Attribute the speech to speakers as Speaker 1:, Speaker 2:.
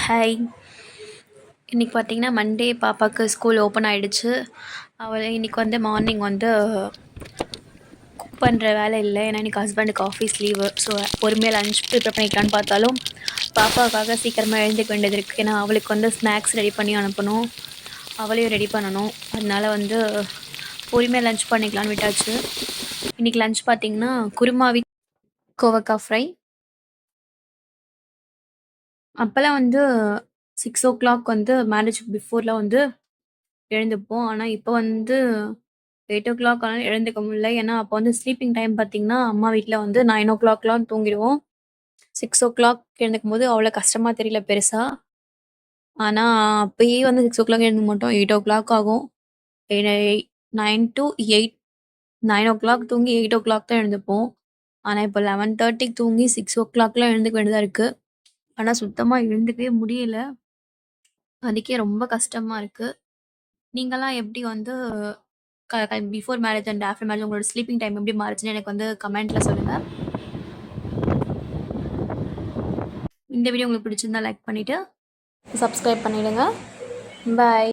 Speaker 1: Hi. இன்றைக்கி பார்த்தீங்கன்னா Monday பாப்பாவுக்கு ஸ்கூல் ஓப்பன் ஆகிடுச்சு. அவள் இன்றைக்கி வந்து மார்னிங் வந்து குக் பண்ணுற வேலை இல்லை, ஏன்னா இன்றைக்கி ஹஸ்பண்டுக்கு ஆஃபீஸ் லீவு. ஸோ பொறுமையாக லஞ்ச் ப்ரிப்பேர் பண்ணிக்கலான்னு பார்த்தாலும் பாப்பாவுக்காக சீக்கிரமாக எழுந்துக்க வேண்டியது இருக்குது. ஏன்னா அவளுக்கு வந்து ஸ்நாக்ஸ் ரெடி பண்ணி அனுப்பணும், அவளையும் ரெடி பண்ணணும். அதனால் வந்து பொறுமையாக லஞ்ச் பண்ணிக்கலான்னு விட்டாச்சு. இன்றைக்கி லஞ்ச் பார்த்திங்கன்னா குருமா வித் கோவக்காய் ஃப்ரை. அப்போல்லாம் வந்து 6 o'clock வந்து மேரேஜ் பிஃபோர்லாம் வந்து எழுந்துப்போம். ஆனால் இப்போ வந்து 8 o'clock ஆனாலும் எழுந்துக்க முடியல. ஏன்னா அப்போ வந்து ஸ்லீப்பிங் டைம் பார்த்திங்கன்னா அம்மா வீட்டில் வந்து 9 o'clockலாம் தூங்கிடுவோம். 6 o'clock எழுந்துக்கும்போது அவ்வளோ கஷ்டமாக தெரியல பெருசாக. ஆனால் அப்போயே வந்து 6 o'clock எழுந்துக்க மாட்டோம், 8 o'clock ஆகும். 9 to 8, 9 o'clock தூங்கி 8 o'clock தான் எழுந்துப்போம். ஆனால் இப்போ 11:30க்கு தூங்கி 6 o'clockலாம் எழுந்துக்க வேண்டியதாக இருக்குது. ஆனால் சுத்தமாக எழுந்துக்கவே முடியல. அதுக்கே ரொம்ப கஷ்டமாக இருக்குது. நீங்கள்லாம் எப்படி வந்து before marriage and after marriage உங்களோட ஸ்லீப்பிங் டைம் எப்படி மாறுச்சுன்னு எனக்கு வந்து கமெண்ட்டில் சொல்லுங்கள். இந்த வீடியோ உங்களுக்கு பிடிச்சிருந்தா லைக் பண்ணிவிட்டு சப்ஸ்கிரைப் பண்ணிவிடுங்க. பாய்.